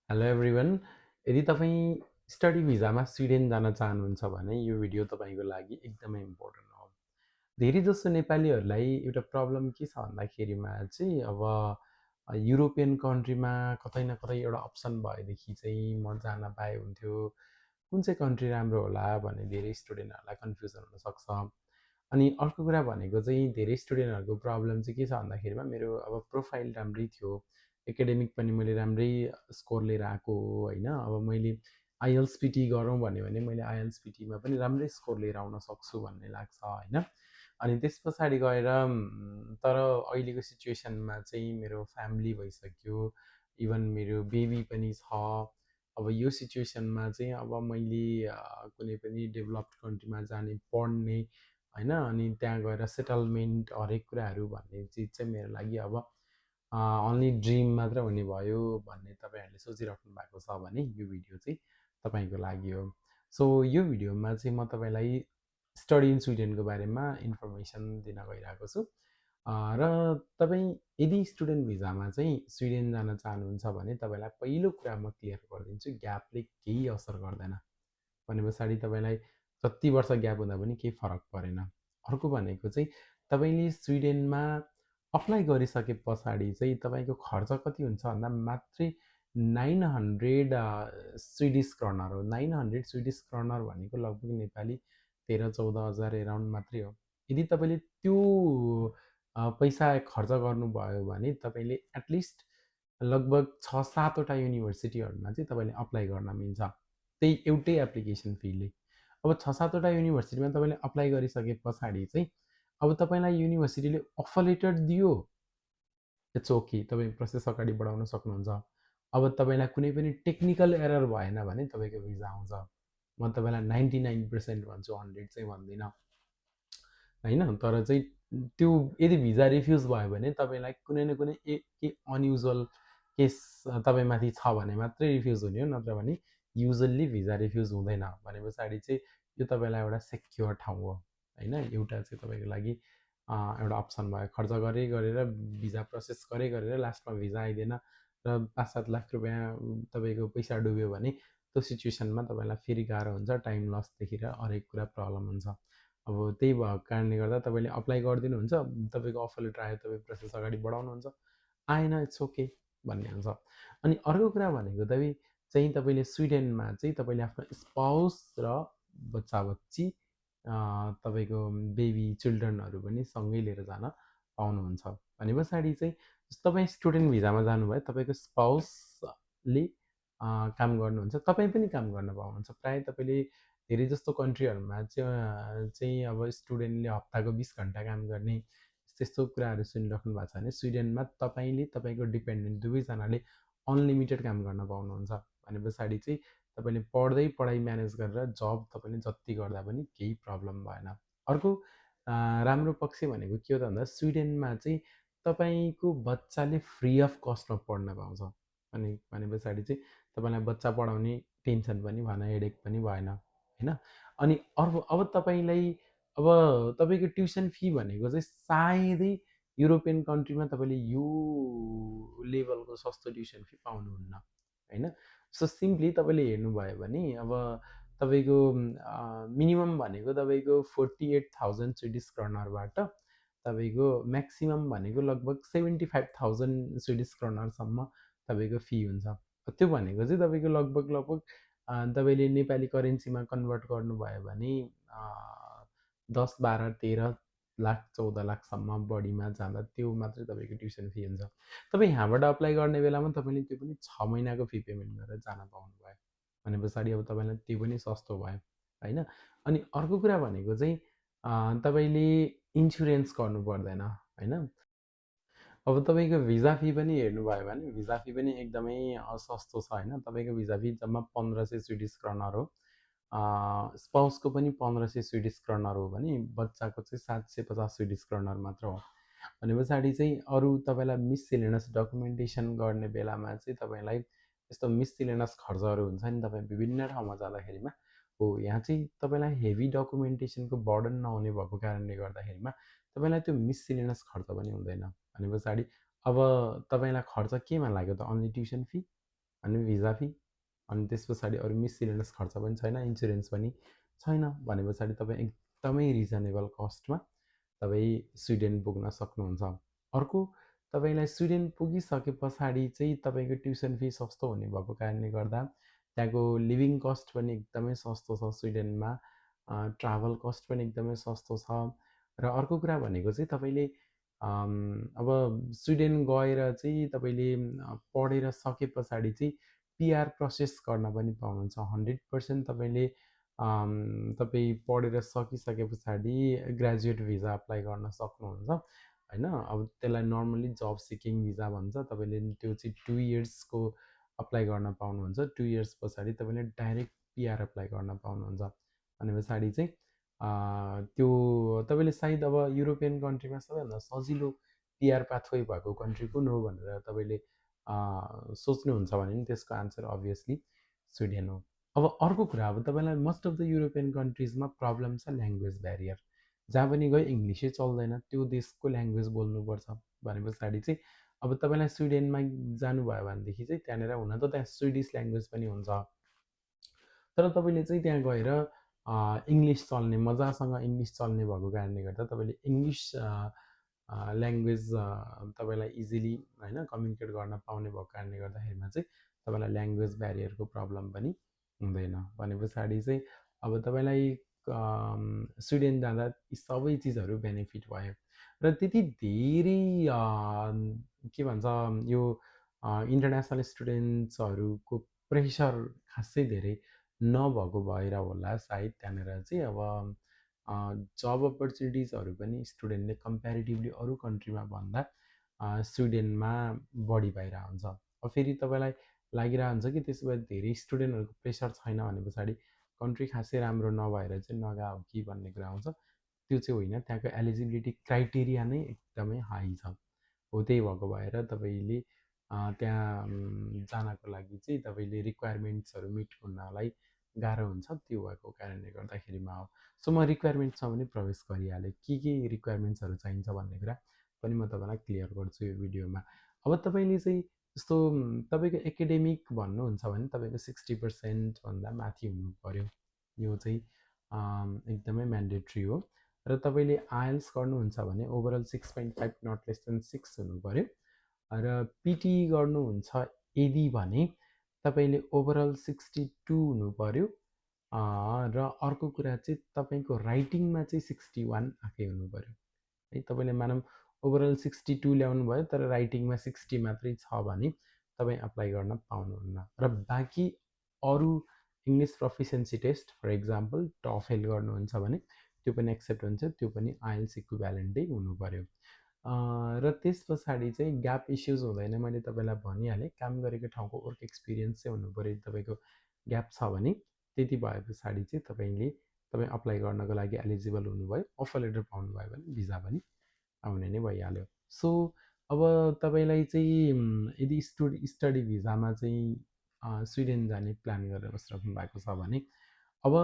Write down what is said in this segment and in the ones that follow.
Hello everyone. यदि तपाईँ study भिजामा Sweden जान चाहनुहुन्छ भने यो भिडियो तपाईँको लागि एकदमै इम्पोर्टेन्ट हो। धेरै जसो नेपालीहरूलाई एउटा प्रब्लम के छ भन्दाखेरिमा चाहिँ अब युरोपियन कन्ट्रीमा कतै न कतै एउटा अप्सन भएदेखि चाहिँ म जान पाए हुन्थ्यो, कुन चाहिँ कन्ट्री राम्रो होला भन्ने धेरै स्टुडेन्टहरूलाई कन्फ्युजन हुनसक्छ। अनि अर्को कुरा भनेको चाहिँ धेरै स्टुडेन्टहरूको प्रब्लम चाहिँ के छ भन्दाखेरिमा मेरो अब प्रोफाइल राम्रै थियो, एकाडेमिक पनि मैले राम्रै स्कोर लिएर आएको हो होइन। अब मैले आइएल्स पिटी गरौँ भन्यो भने मैले आइएल्स पिटीमा पनि राम्रै स्कोर लिएर आउन सक्छु भन्ने लाग्छ होइन। अनि त्यस पछाडि गएर तर अहिलेको सिचुएसनमा चाहिँ मेरो फ्यामिली भइसक्यो, इभन मेरो बेबी पनि छ। अब यो सिचुएसनमा चाहिँ अब मैले कुनै पनि डेभलप्ड कन्ट्रीमा जाने पढ्ने होइन, अनि त्यहाँ गएर सेटलमेन्ट हरेक कुराहरू भन्ने चिज चाहिँ मेरो लागि अब अन्ली ड्रिम मात्र हुने भयो भन्ने तपाईँहरूले सोचिराख्नु भएको छ भने यो भिडियो चाहिँ तपाईँको लागि हो। सो यो भिडियोमा चाहिँ म तपाईँलाई स्टडी इन स्विडेनको बारेमा इन्फर्मेसन दिन गइरहेको छु। र तपाईँ यदि स्टुडेन्ट भिजामा चाहिँ स्विडेन जान चाहनुहुन्छ भने तपाईँलाई पहिलो कुरा म क्लियर गरिदिन्छु, ग्यापले केही असर गर्दैन। भने पछाडि तपाईँलाई जति वर्ष ग्याप हुँदा पनि केही फरक परेन। अर्को भनेको चाहिँ तपाईँले स्विडेनमा अप्लाई गरिसके पछाडि चाहिँ तपाईँको खर्च कति हुन्छ भन्दा मात्रै 900 स्विडिस क्रनर हो। 900 स्विडिस क्रनर भनेको लगभग नेपाली 13-14 हजार एराउन्ड मात्रै हो। यदि तपाईँले त्यो पैसा खर्च गर्नुभयो भने तपाईँले एटलिस्ट लगभग 6-7वटा युनिभर्सिटीहरूमा चाहिँ तपाईँले अप्लाई गर्न मिल्छ त्यही एउटै एप्लिकेसन फीले। अब 6-7वटा युनिभर्सिटीमा तपाईँले अप्लाई गरिसके पछाडि चाहिँ अब तपाईँलाई युनिभर्सिटीले अफर लेटर दियो, इट्स ओके, तपाईँ प्रोसेस अगाडि बढाउन सक्नुहुन्छ। अब तपाईँलाई कुनै पनि टेक्निकल एरर भएन भने तपाईँको भिजा आउँछ। म तपाईँलाई 99% भन्छु, 100 चाहिँ भन्दिनँ होइन। तर चाहिँ त्यो यदि भिजा रिफ्युज भयो भने तपाईँलाई कुनै न कुनै के अनयुजुअल केस तपाईँमाथि छ भने मात्रै रिफ्युज हुने हो, नत्र भने युजल्ली भिजा रिफ्युज हुँदैन। भने पछाडि चाहिँ यो तपाईँलाई एउटा सेक्योर ठाउँ हो होइन। एउटा चाहिँ तपाईँको लागि एउटा अप्सन भयो, खर्च गरे गरेर भिजा प्रोसेस गरेर लास्टमा भिजा आइदिएन र 5-7 लाख रुपियाँ तपाईँको पैसा डुब्यो भने त्यो सिचुएसनमा तपाईँलाई फेरि गाह्रो हुन्छ, टाइम लसदेखि र हरेक कुरा प्रब्लम हुन्छ। अब त्यही भएको कारणले गर्दा तपाईँले अप्लाई गरिदिनुहुन्छ, तपाईँको अफर लेटर आयो, तपाईँ प्रोसेस अगाडि बढाउनुहुन्छ, आएन इट्स ओके भन्ने हुन्छ। अनि अर्को कुरा भनेको चाहिँ तपाईँले स्विडेनमा चाहिँ तपाईँले आफ्नो स्पाउस र बच्चा बच्ची तपाईँको बेबी चिल्ड्रनहरू पनि सँगै लिएर जान पाउनुहुन्छ। भने पछाडि चाहिँ तपाईँ स्टुडेन्ट भिजामा जानुभयो, तपाईँको स्पाउसले काम गर्नुहुन्छ, तपाईँ पनि काम गर्न पाउनुहुन्छ। प्रायः तपाईँले धेरै जस्तो कन्ट्रीहरूमा चाहिँ अब स्टुडेन्टले हप्ताको 20 घन्टा काम गर्ने त्यस्तो कुराहरू सुनिराख्नु भएको छ भने स्विडेनमा तपाईँले तपाईँको डिपेन्डेन्ट दुवैजनाले अनलिमिटेड काम गर्न पाउनुहुन्छ। भने पछाडि चाहिँ तपाईँले पढाइ म्यानेज गरेर जब तपाईँले जति गर्दा पनि केही प्रब्लम भएन। अर्को राम्रो पक्ष भनेको के हो त भन्दा स्विडेनमा चाहिँ तपाईँको बच्चाले फ्री अफ कस्टमा पढ्न पाउँछ। भने पछाडि चाहिँ तपाईँलाई बच्चा पढाउने टेन्सन पनि भएन, हेडेक पनि भएन होइन। अनि अर्को अब तपाईँको ट्युसन फी भनेको चाहिँ सायदै युरोपियन कन्ट्रीमा तपाईँले यो लेभलको सस्तो ट्युसन फी पाउनुहुन्न होइन। सो सिम्पली तपाईँले हेर्नुभयो भने अब तपाईँको मिनिमम भनेको तपाईँको 48,000 स्विडिस क्रनरबाट तपाईँको म्याक्सिमम भनेको लगभग 75,000 स्विडिस क्रनरसम्म तपाईँको फी हुन्छ। त्यो भनेको चाहिँ तपाईँको लगभग तपाईँले नेपाली करेन्सीमा कन्भर्ट गर्नुभयो भने 10, 12, 13 लाख 14 लाखसम्म बढीमा जाँदा त्यो मात्रै तपाईँको ट्युसन फी हुन्छ। तपाईँ यहाँबाट अप्लाई गर्ने बेलामा तपाईँले त्यो पनि 6 महिनाको फी पेमेन्ट गरेर जान पाउनुभयो भने पछाडि अब तपाईँलाई त्यो पनि सस्तो भयो होइन। अनि अर्को कुरा भनेको चाहिँ तपाईँले इन्सुरेन्स गर्नु पर्दैन होइन। अब तपाईँको भिजा फी पनि हेर्नुभयो भने भिजा फी पनि एकदमै सस्तो छ होइन। तपाईँको भिजा फी जम्मा 1500 स्विडिस क्रनर हो। स्पाउसको पनि 1500 स्विडिस क्रनर हो भने बच्चाको चाहिँ 750 स्विडिस क्रनर मात्र हो। भने पछाडि चाहिँ अरू तपाईँलाई मिससेलेनस डकुमेन्टेसन गर्ने बेलामा चाहिँ तपाईँलाई यस्तो मिससेलेनस खर्चहरू हुन्छ नि, तपाईँ विभिन्न ठाउँमा जाँदाखेरिमा हो, यहाँ चाहिँ तपाईँलाई हेभी डकुमेन्टेसनको बर्डन नहुने भएको कारणले गर्दाखेरिमा तपाईँलाई त्यो मिससेलेनस खर्च पनि हुँदैन। भने पछाडि अब तपाईँलाई खर्च केमा लाग्यो त? अन्ली ट्युसन फी अनि भिजा फी, अनि त्यस पछाडि अरू मिससेलेनियस खर्च पनि छैन, इन्सुरेन्स पनि छैन भने पछाडि तपाईँ एकदमै रिजनेबल कस्टमा तपाईँ स्विडेन पुग्न सक्नुहुन्छ। अर्को, तपाईँलाई स्विडेन पुगिसके पछाडि चाहिँ तपाईँको ट्युसन फी सस्तो हुने भएको कारणले गर्दा त्यहाँको लिभिङ कस्ट पनि एकदमै सस्तो छ स्विडेनमा, ट्राभल कस्ट पनि एकदमै सस्तो छ। र अर्को कुरा भनेको चाहिँ तपाईँले अब स्विडेन गएर चाहिँ तपाईँले पढेर सके पछाडि चाहिँ पिआर प्रोसेस गर्न पनि पाउनुहुन्छ। 100% तपाईँले तपाईँ पढेर सकिसके पछाडि ग्रेजुएट भिजा अप्लाई गर्न सक्नुहुन्छ होइन। अब त्यसलाई नर्मली जब सिकिङ भिजा भन्छ। तपाईँले त्यो चाहिँ 2 इयर्सको अप्लाई गर्न पाउनुहुन्छ। 2 इयर्स पछाडि तपाईँले डाइरेक्ट पिआर अप्लाई गर्न पाउनुहुन्छ भने पछाडि चाहिँ त्यो तपाईँले सायद अब युरोपियन कन्ट्रीमा सबैभन्दा सजिलो पिआर पाथवे भएको कन्ट्री कुन हो भनेर तपाईँले सोच्नुहुन्छ भने नि त्यसको आन्सर अभियसली स्विडेन हो। अब अर्को कुरा, अब तपाईँलाई मोस्ट अफ द युरोपियन कन्ट्रिजमा प्रब्लम छ ल्याङ्ग्वेज ब्यारियर। जहाँ पनि गयो इङ्ग्लिसै चल्दैन, त्यो देशको ल्याङ्ग्वेज बोल्नुपर्छ भने पछाडि चाहिँ अब तपाईँलाई स्विडेनमा जानुभयो भनेदेखि चाहिँ त्यहाँनिर हुन त त्यहाँ स्विडिस ल्याङ्ग्वेज पनि हुन्छ, तर तपाईँले चाहिँ त्यहाँ गएर इङ्ग्लिस चल्ने, मजासँग इङ्ग्लिस चल्ने भएको कारणले गर्दा तपाईँले इङ्ग्लिस ल्याङ्ग्वेज तपाईँलाई इजिली होइन कम्युनिकेट गर्न पाउने भएको कारणले गर्दाखेरिमा चाहिँ तपाईँलाई ल्याङ्ग्वेज ब्यारियरको प्रब्लम पनि हुँदैन भने पछाडि चाहिँ अब तपाईँलाई स्विडेन जाँदा यी सबै चिजहरू बेनिफिट भयो। र त्यति धेरै के भन्छ यो इन्टरनेसनल स्टुडेन्ट्सहरूको प्रेसर खासै धेरै नभएको भएर होला सायद त्यहाँनिर चाहिँ अब जब अपर्च्युनिटिजहरू पनि स्टुडेन्टले कम्पेरिटिभली अरू कन्ट्रीमा भन्दा स्विडेनमा बढी पाइरहेको हुन्छ। अब फेरि तपाईँलाई लागिरहेको हुन्छ कि त्यसो भए धेरै स्टुडेन्टहरूको प्रेसर छैन भने पछाडि कन्ट्री खासै राम्रो नभएर चाहिँ नगएको हो कि भन्ने कुरा आउँछ। त्यो चाहिँ होइन, त्यहाँको एलिजिबिलिटी क्राइटेरिया नै एकदमै हाई छ। हो त्यही भएको भएर तपाईँले त्यहाँ जानको लागि चाहिँ तपाईँले रिक्वायरमेन्ट्सहरू मिट हुनलाई गाह्रो हुन्छ। त्यो भएको कारणले गर्दाखेरिमा हो। सो म रिक्वायरमेन्ट्समा पनि प्रवेश गरिहालेँ। के रिक्वायरमेन्ट्सहरू चाहिन्छ भन्ने कुरा पनि म तपाईँलाई क्लियर गर्छु यो भिडियोमा। अब तपाईँले चाहिँ जस्तो तपाईँको एकाडेमिक भन्नुहुन्छ भने तपाईँको 60% भन्दा माथि हुनु पऱ्यो, यो चाहिँ एकदमै म्यान्डेट्री हो। र तपाईँले आइएल्स गर्नुहुन्छ भने ओभरअल 6.5 नट लेस देन 6 हुनु पऱ्यो। र पिटी गर्नुहुन्छ यदि भने तपाईँले ओभरअल 62 हुनु पऱ्यो। र अर्को कुरा चाहिँ तपाईँको राइटिङमा चाहिँ 61 आएकै हुनु पऱ्यो है। तपाईँले मानौँ ओभरअल 62 ल्याउनु भयो तर राइटिङमा 60 मात्रै छ भने तपाईँ अप्लाई गर्न पाउनुहुन्न। र बाँकी अरू English proficiency test for example TOEFL गर्नुहुन्छ भने त्यो पनि एक्सेप्ट हुन्छ, त्यो पनि आइएल्स इक्विभ्यालेन्टै हुनु पऱ्यो। र त्यस पछाडि चाहिँ ग्याप इस्युज हुँदैन, मैले तपाईँलाई भनिहालेँ। काम गरेको ठाउँको वर्क एक्सपिरियन्स चाहिँ हुनु पऱ्यो। तपाईँको ग्याप छ भने त्यति भए पछाडि चाहिँ तपाईँ अप्लाई गर्नको लागि एलिजिबल हुनुभयो, अफर लेटर पाउनुभयो भने भिजा पनि आउने नै भइहाल्यो। सो अब तपाईँलाई चाहिँ यदि स्टडी भिजामा चाहिँ स्विडेन जाने प्लान गरेर बसिराख्नु भएको छ भने अब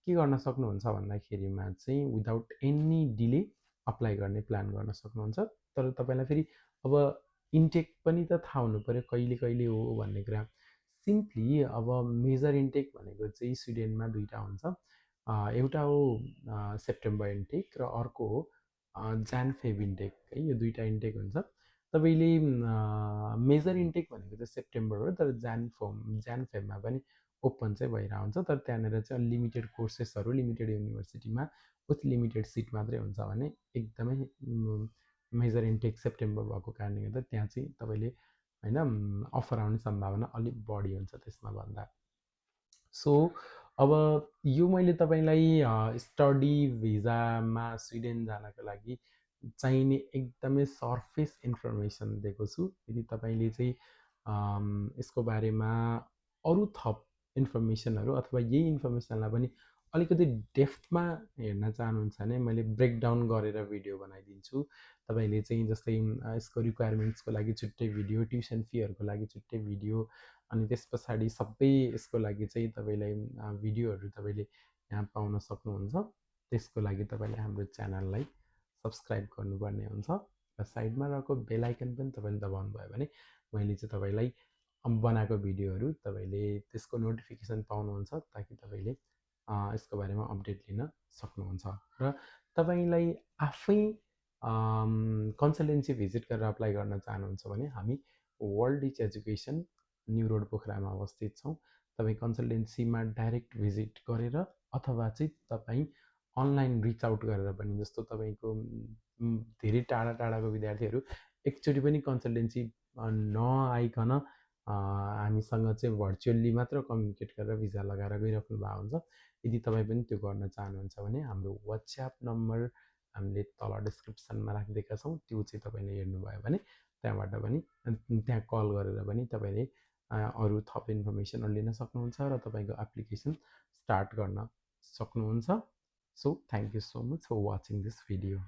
के गर्न सक्नुहुन्छ भन्दाखेरिमा चाहिँ विदाउट एनी डिले अप्लाई गर्ने प्लान गर्न सक्नुहुन्छ। तर तपाईँलाई फेरि अब इन्टेक पनि त थाहा हुनु पऱ्यो कहिले कहिले हो भन्ने कुरा। सिम्पली अब मेजर इन्टेक भनेको चाहिँ स्विडेनमा दुईवटा हुन्छ, एउटा हो सेप्टेम्बर इन्टेक र अर्को हो जान फेब इन्टेक है। यो दुईवटा इन्टेक हुन्छ। तपाईँले मेजर इन्टेक भनेको चाहिँ सेप्टेम्बर हो, तर जान फेबमा पनि ओपन चाहिँ भइरहेको हुन्छ। तर त्यहाँनिर चाहिँ लिमिटेड कोर्सेसहरू लिमिटेड युनिभर्सिटीमा विथ लिमिटेड सिट मात्रै हुन्छ भने एकदमै मेजर इन्टेक सेप्टेम्बर भएको कारणले गर्दा त्यहाँ चाहिँ तपाईँले होइन अफर आउने सम्भावना अलिक बढी हुन्छ त्यसमा भन्दा। सो अब यो मैले तपाईँलाई स्टडी भिजामा स्विडेन जानको लागि चाहिने एकदमै सर्फेस इन्फर्मेसन दिएको छु। यदि तपाईँले चाहिँ यसको बारेमा अरू थप इन्फर्मेसनहरू अथवा यही इन्फर्मेसनलाई पनि अलिकति डेप्थमा हेर्न चाहनुहुन्छ भने मैले ब्रेकडाउन गरेर भिडियो बनाइदिन्छु। तपाईँले चाहिँ जस्तै यसको रिक्वायरमेन्ट्सको लागि छुट्टै भिडियो, ट्युसन फीहरूको लागि छुट्टै भिडियो, अनि त्यस पछाडि सबै यसको लागि चाहिँ तपाईँलाई भिडियोहरू तपाईँले यहाँ पाउन सक्नुहुन्छ। त्यसको लागि तपाईँले हाम्रो च्यानललाई सब्सक्राइब गर्नुपर्ने हुन्छ र साइडमा रहेको बेल आइकन पनि तपाईँले दबाउनु भयो भने मैले चाहिँ तपाईँलाई बनाएको भिडियोहरू तपाईँले त्यसको नोटिफिकेसन पाउनुहुन्छ, ताकि तपाईँले यसको बारेमा अपडेट लिन सक्नुहुन्छ। र तपाईँलाई आफै कन्सल्टेन्सी भिजिट गरेर अप्लाई गर्न चाहनुहुन्छ भने हामी world is education new road पोखरामा अवस्थित छौँ। तपाईँ कन्सल्टेन्सीमा डाइरेक्ट भिजिट गरेर अथवा चाहिँ तपाईँ अनलाइन रिच आउट गरेर पनि, जस्तो तपाईँको धेरै टाढा टाढाको विद्यार्थीहरू एकचोटि पनि कन्सल्टेन्सी नआइकन हामीसँग चाहिँ भर्चुअल्ली मात्र कम्युनिकेट गरेर भिजा लगाएर गइराख्नु भएको हुन्छ। यदि तपाईँ पनि त्यो गर्न चाहनुहुन्छ भने हाम्रो वाट्सएप नम्बर हामीले तल डिस्क्रिप्सनमा राखिदिएका छौँ, त्यो चाहिँ तपाईँले हेर्नुभयो भने त्यहाँबाट पनि त्यहाँ कल गरेर पनि तपाईँले अरू थप इन्फर्मेसनहरू लिन सक्नुहुन्छ र तपाईँको एप्लिकेसन स्टार्ट गर्न सक्नुहुन्छ। So thank you so much for watching this video.